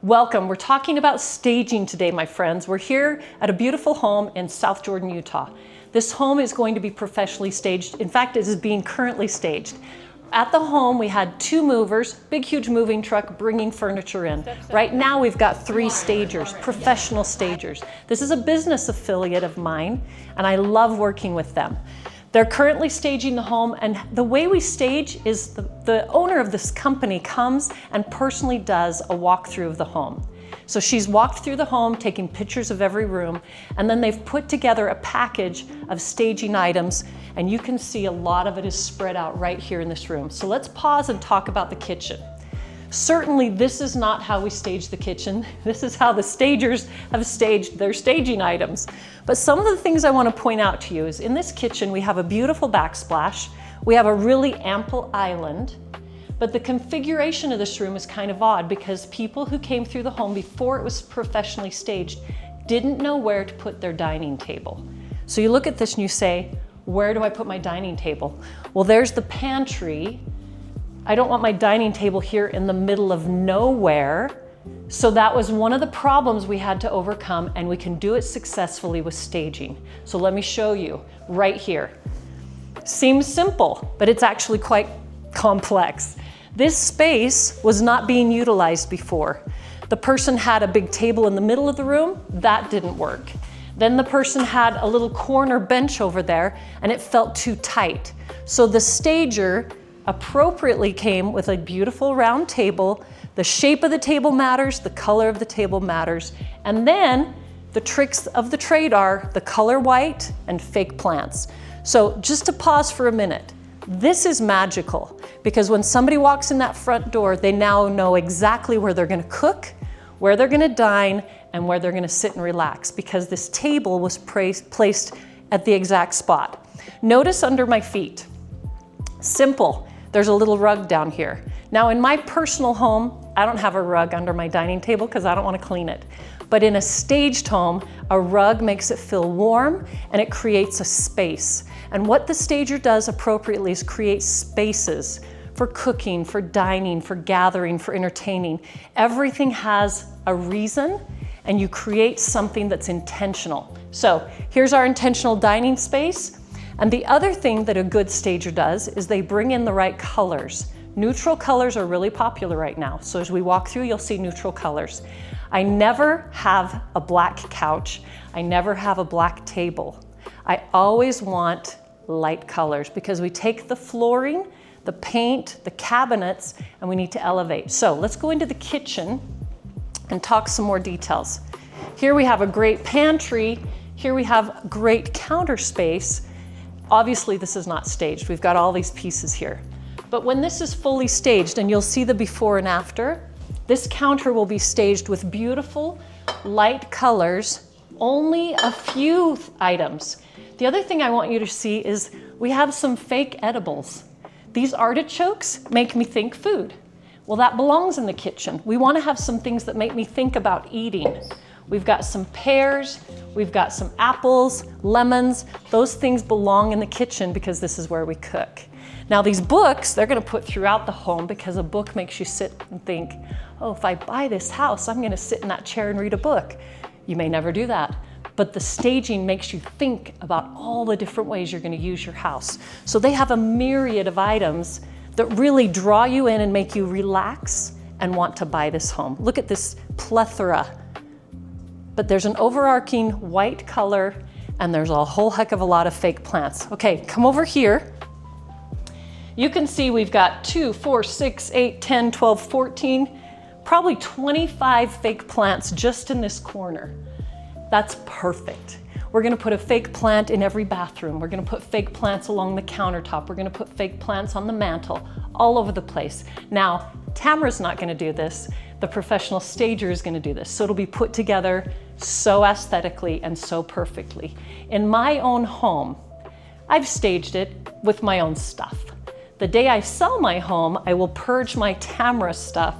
Welcome. We're talking about staging today, my friends. We're here at a beautiful home in South Jordan, Utah. This home is going to be professionally staged. In fact, it is being currently staged. At the home, we had 2 movers, big, huge moving truck bringing furniture in. Right now, we've got 3 stagers, professional stagers. This is a business affiliate of mine, and I love working with them. They're currently staging the home, and the way we stage is the owner of this company comes and personally does a walkthrough of the home. So she's walked through the home, taking pictures of every room, and then they've put together a package of staging items, and you can see a lot of it is spread out right here in this room. So let's pause and talk about the kitchen. Certainly, this is not how we stage the kitchen. This is how the stagers have staged their staging items. But some of the things I want to point out to you is in this kitchen, we have a beautiful backsplash. We have a really ample island, but the configuration of this room is kind of odd because people who came through the home before it was professionally staged didn't know where to put their dining table. So you look at this and you say, where do I put my dining table? Well, there's the pantry. I don't want my dining table here in the middle of nowhere. So that was one of the problems we had to overcome, and we can do it successfully with staging. So let me show you right here. Seems simple, but it's actually quite complex. This space was not being utilized before. The person had a big table in the middle of the room. That didn't work. Then the person had a little corner bench over there, and it felt too tight. So the stager appropriately came with a beautiful round table. The shape of the table matters, the color of the table matters, and then the tricks of the trade are the color white and fake plants. So just to pause for a minute, this is magical because when somebody walks in that front door, they now know exactly where they're gonna cook, where they're gonna dine, and where they're gonna sit and relax because this table was placed at the exact spot. Notice under my feet, simple. There's a little rug down here. Now in my personal home, I don't have a rug under my dining table because I don't want to clean it. But in a staged home, a rug makes it feel warm and it creates a space. And what the stager does appropriately is create spaces for cooking, for dining, for gathering, for entertaining. Everything has a reason and you create something that's intentional. So here's our intentional dining space. And the other thing that a good stager does is they bring in the right colors. Neutral colors are really popular right now. So as we walk through, you'll see neutral colors. I never have a black couch. I never have a black table. I always want light colors because we take the flooring, the paint, the cabinets, and we need to elevate. So let's go into the kitchen and talk some more details. Here we have a great pantry. Here we have great counter space. Obviously, this is not staged. We've got all these pieces here. But when this is fully staged, and you'll see the before and after, this counter will be staged with beautiful light colors, only a few items. The other thing I want you to see is we have some fake edibles. These artichokes make me think food. Well, that belongs in the kitchen. We want to have some things that make me think about eating. We've got some pears, we've got some apples, lemons. Those things belong in the kitchen because this is where we cook. Now these books, they're gonna put throughout the home because a book makes you sit and think, oh, if I buy this house, I'm gonna sit in that chair and read a book. You may never do that, but the staging makes you think about all the different ways you're gonna use your house. So they have a myriad of items that really draw you in and make you relax and want to buy this home. Look at this plethora. But there's an overarching white color and there's a whole heck of a lot of fake plants. Okay, come over here. You can see we've got 2, 4, 6, 8, 10, 12, 14, probably 25 fake plants just in this corner. That's perfect. We're gonna put a fake plant in every bathroom. We're gonna put fake plants along the countertop. We're gonna put fake plants on the mantle, all over the place. Now, Tamara's not gonna do this. The professional stager is gonna do this. So it'll be put together so aesthetically and so perfectly. In my own home, I've staged it with my own stuff. The day I sell my home, I will purge my Tamara stuff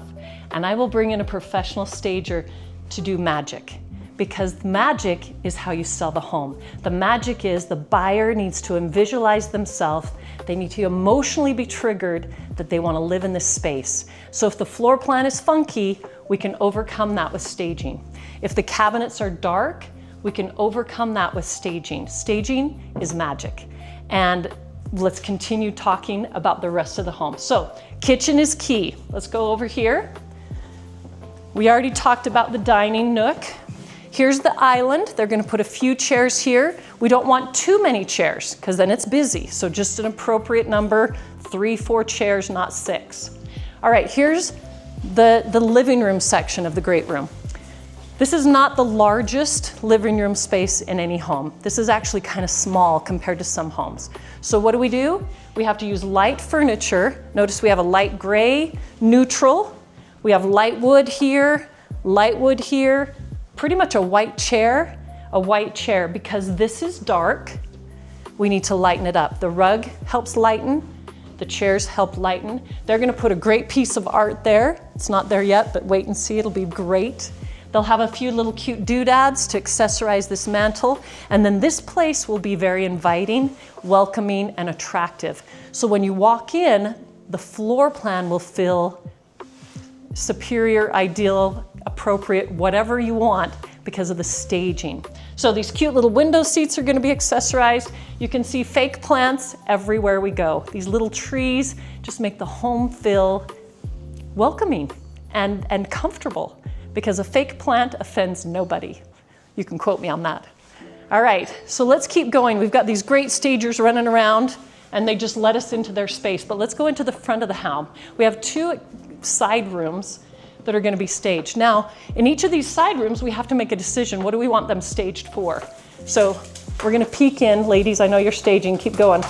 and I will bring in a professional stager to do magic. Because magic is how you sell the home. The magic is the buyer needs to visualize themselves. They need to emotionally be triggered that they want to live in this space. So if the floor plan is funky, we can overcome that with staging. If the cabinets are dark, we can overcome that with staging. Staging is magic. And let's continue talking about the rest of the home. So, kitchen is key. Let's go over here. We already talked about the dining nook. Here's the island. They're gonna put a few chairs here. We don't want too many chairs because then it's busy. So just an appropriate number, 3, 4 chairs, not 6. All right, here's the living room section of the great room. This is not the largest living room space in any home. This is actually kind of small compared to some homes. So what do? We have to use light furniture. Notice we have a light gray, neutral. We have light wood here, pretty much a white chair, because this is dark. We need to lighten it up. The rug helps lighten, the chairs help lighten. They're gonna put a great piece of art there. It's not there yet, but wait and see, it'll be great. They'll have a few little cute doodads to accessorize this mantle, and then this place will be very inviting, welcoming, and attractive. So when you walk in, the floor plan will feel superior, ideal, appropriate, whatever you want because of the staging. So these cute little window seats are gonna be accessorized. You can see fake plants everywhere we go. These little trees just make the home feel welcoming and comfortable, because a fake plant offends nobody. You can quote me on that. All right, so let's keep going. We've got these great stagers running around and they just let us into their space, but let's go into the front of the home. We have 2 side rooms that are gonna be staged. Now, in each of these side rooms, we have to make a decision. What do we want them staged for? So we're gonna peek in. Ladies, I know you're staging, keep going.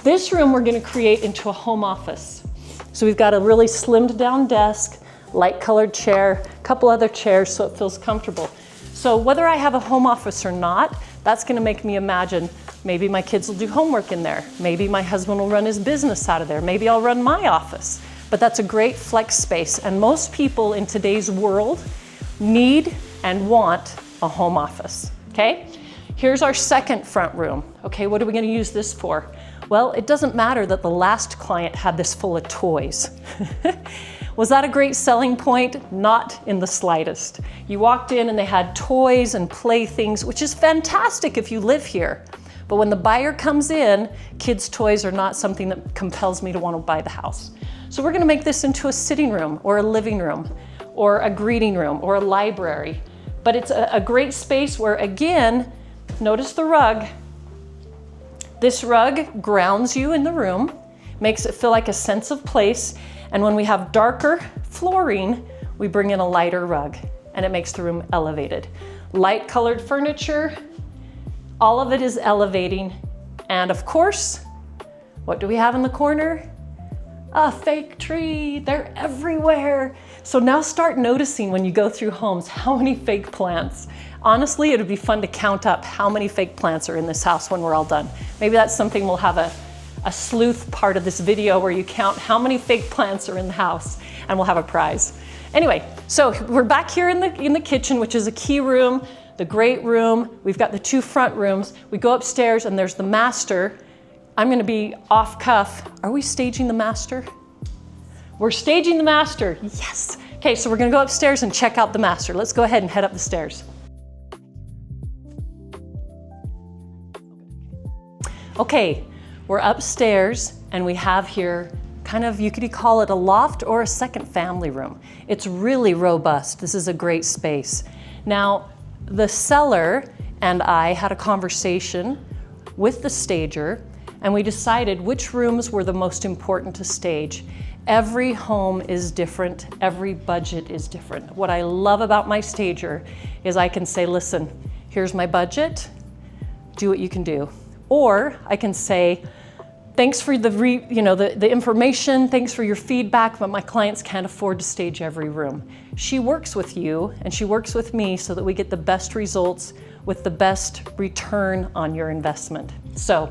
This room we're gonna create into a home office. So we've got a really slimmed down desk, light colored chair, a couple other chairs so it feels comfortable. So whether I have a home office or not, that's gonna make me imagine maybe my kids will do homework in there. Maybe my husband will run his business out of there. Maybe I'll run my office. But that's a great flex space. And most people in today's world need and want a home office, okay? Here's our second front room. Okay, what are we gonna use this for? Well, it doesn't matter that the last client had this full of toys. Was that a great selling point? Not in the slightest. You walked in and they had toys and playthings, which is fantastic if you live here. But when the buyer comes in, kids' toys are not something that compels me to want to buy the house. So we're gonna make this into a sitting room or a living room or a greeting room or a library. But it's a great space where, again, notice the rug. This rug grounds you in the room, makes it feel like a sense of place. And when we have darker flooring, we bring in a lighter rug and it makes the room elevated. Light colored furniture, all of it is elevating. And of course, what do we have in the corner? A fake tree, they're everywhere. So now start noticing when you go through homes, how many fake plants. Honestly, it would be fun to count up how many fake plants are in this house when we're all done. Maybe that's something we'll have a sleuth part of this video where you count how many fake plants are in the house and we'll have a prize. Anyway, so we're back here in the kitchen, which is a key room, the great room. We've got the 2 front rooms. We go upstairs and there's the master. I'm gonna be off cuff. Are we staging the master? We're staging the master, yes. Okay, so we're gonna go upstairs and check out the master. Let's go ahead and head up the stairs. Okay, we're upstairs and we have here kind of, you could call it a loft or a second family room. It's really robust. This is a great space. Now, the seller and I had a conversation with the stager and we decided which rooms were the most important to stage. Every home is different, every budget is different. What I love about my stager is I can say, listen, here's my budget, do what you can do. Or I can say, thanks for the information, thanks for your feedback, but my clients can't afford to stage every room. She works with you and she works with me so that we get the best results with the best return on your investment. So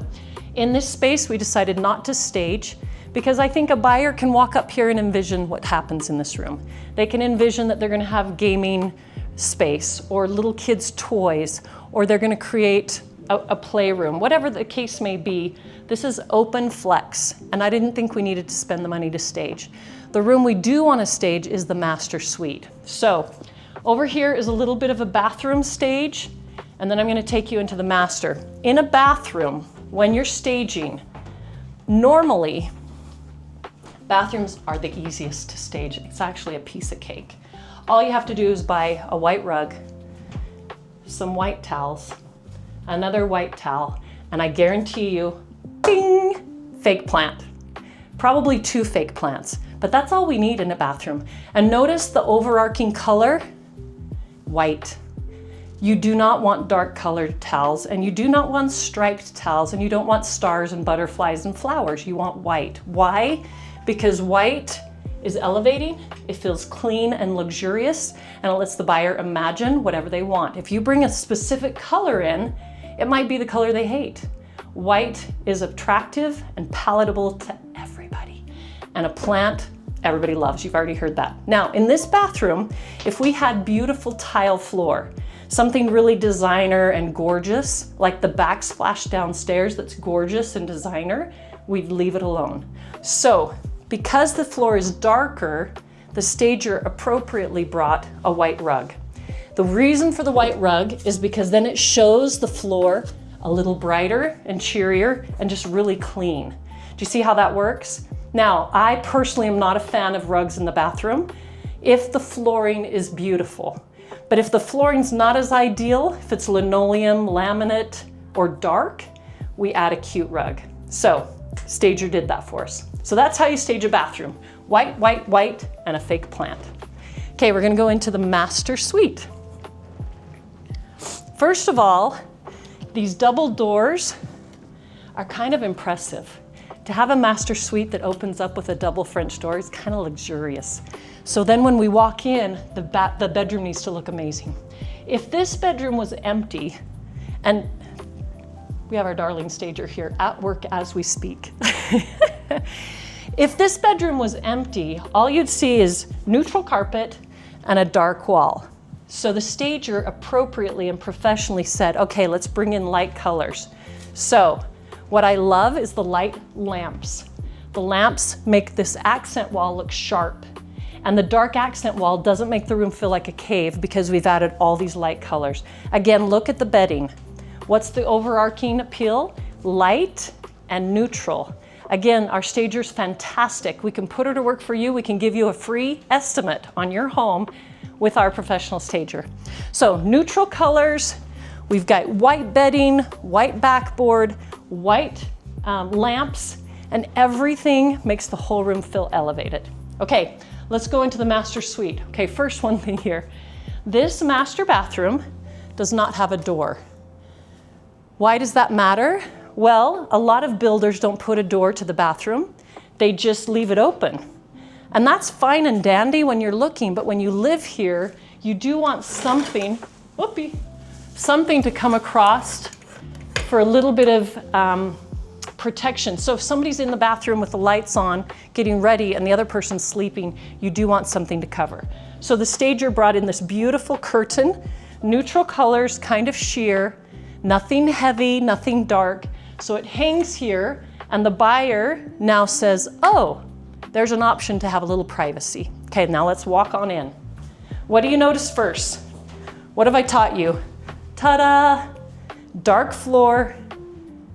in this space, we decided not to stage because I think a buyer can walk up here and envision what happens in this room. They can envision that they're gonna have gaming space or little kids' toys, or they're gonna create a playroom, whatever the case may be. This is open flex, and I didn't think we needed to spend the money to stage. The room we do want to stage is the master suite. So over here is a little bit of a bathroom stage, and then I'm going to take you into the master. In a bathroom, when you're staging, normally bathrooms are the easiest to stage. It's actually a piece of cake. All you have to do is buy a white rug, some white towels, another white towel, and I guarantee you, ding, fake plant. Probably 2 fake plants, but that's all we need in a bathroom. And notice the overarching color, white. You do not want dark colored towels, and you do not want striped towels, and you don't want stars and butterflies and flowers. You want white. Why? Because white is elevating, it feels clean and luxurious, and it lets the buyer imagine whatever they want. If you bring a specific color in, it might be the color they hate. White is attractive and palatable to everybody. And a plant, everybody loves. You've already heard that. Now, in this bathroom, if we had beautiful tile floor, something really designer and gorgeous, like the backsplash downstairs that's gorgeous and designer, we'd leave it alone. So, because the floor is darker, the stager appropriately brought a white rug. The reason for the white rug is because then it shows the floor a little brighter and cheerier and just really clean. Do you see how that works? Now, I personally am not a fan of rugs in the bathroom if the flooring is beautiful. But if the flooring's not as ideal, if it's linoleum, laminate, or dark, we add a cute rug. So, stager did that for us. So that's how you stage a bathroom. White, white, white, and a fake plant. Okay, we're gonna go into the master suite. First of all, these double doors are kind of impressive. To have a master suite that opens up with a double French door is kind of luxurious. So then when we walk in, the bedroom needs to look amazing. If this bedroom was empty, and we have our darling stager here at work as we speak. If this bedroom was empty, all you'd see is neutral carpet and a dark wall. So the stager appropriately and professionally said, okay, let's bring in light colors. So what I love is the light lamps. The lamps make this accent wall look sharp. And the dark accent wall doesn't make the room feel like a cave because we've added all these light colors. Again, look at the bedding. What's the overarching appeal? Light and neutral. Again, our stager's fantastic. We can put her to work for you. We can give you a free estimate on your home with our professional stager. So neutral colors, we've got white bedding, white backboard, white lamps, and everything makes the whole room feel elevated. Okay, let's go into the master suite. Okay, first one thing here. This master bathroom does not have a door. Why does that matter? Well, a lot of builders don't put a door to the bathroom. They just leave it open. And that's fine and dandy when you're looking, but when you live here, you do want something, something to come across for a little bit of protection. So if somebody's in the bathroom with the lights on, getting ready, and the other person's sleeping, you do want something to cover. So the stager brought in this beautiful curtain, neutral colors, kind of sheer, nothing heavy, nothing dark. So it hangs here, and the buyer now says, oh, there's an option to have a little privacy. Okay, now let's walk on in. What do you notice first? What have I taught you? Ta-da! Dark floor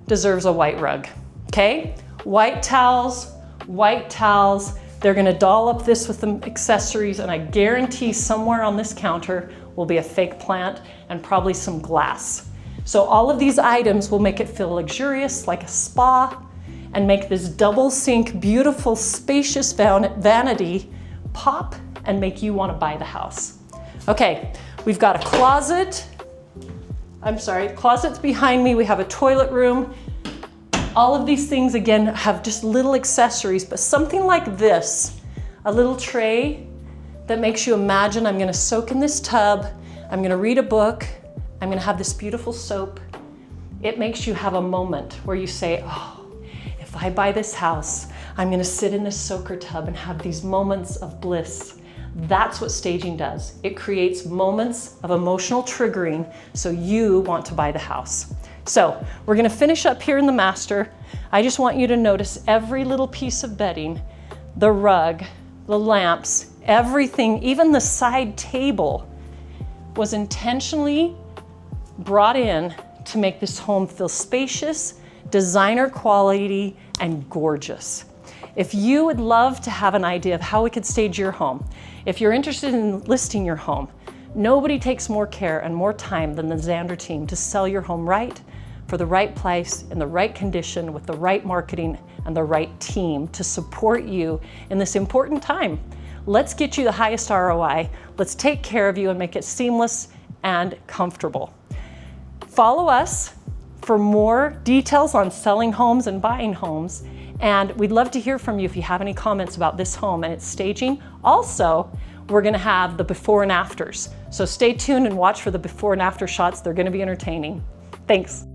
deserves a white rug, okay? White towels. They're gonna doll up this with the accessories, and I guarantee somewhere on this counter will be a fake plant and probably some glass. So all of these items will make it feel luxurious, like a spa, and make this double sink, beautiful, spacious vanity pop and make you want to buy the house. Okay, we've got a closet. Closet's behind me. We have a toilet room. All of these things, again, have just little accessories, but something like this, a little tray that makes you imagine I'm gonna soak in this tub, I'm gonna read a book, I'm gonna have this beautiful soap. It makes you have a moment where you say, oh, if I buy this house, I'm gonna sit in this soaker tub and have these moments of bliss. That's what staging does. It creates moments of emotional triggering so you want to buy the house. So we're gonna finish up here in the master. I just want you to notice every little piece of bedding, the rug, the lamps, everything, even the side table was intentionally brought in to make this home feel spacious, designer quality, and gorgeous. If you would love to have an idea of how we could stage your home, if you're interested in listing your home, nobody takes more care and more time than the Zander team to sell your home right, for the right price, in the right condition, with the right marketing and the right team to support you in this important time. Let's get you the highest ROI. Let's take care of you and make it seamless and comfortable. Follow us for more details on selling homes and buying homes. And we'd love to hear from you if you have any comments about this home and its staging. Also, we're gonna have the before and afters. So stay tuned and watch for the before and after shots. They're gonna be entertaining. Thanks.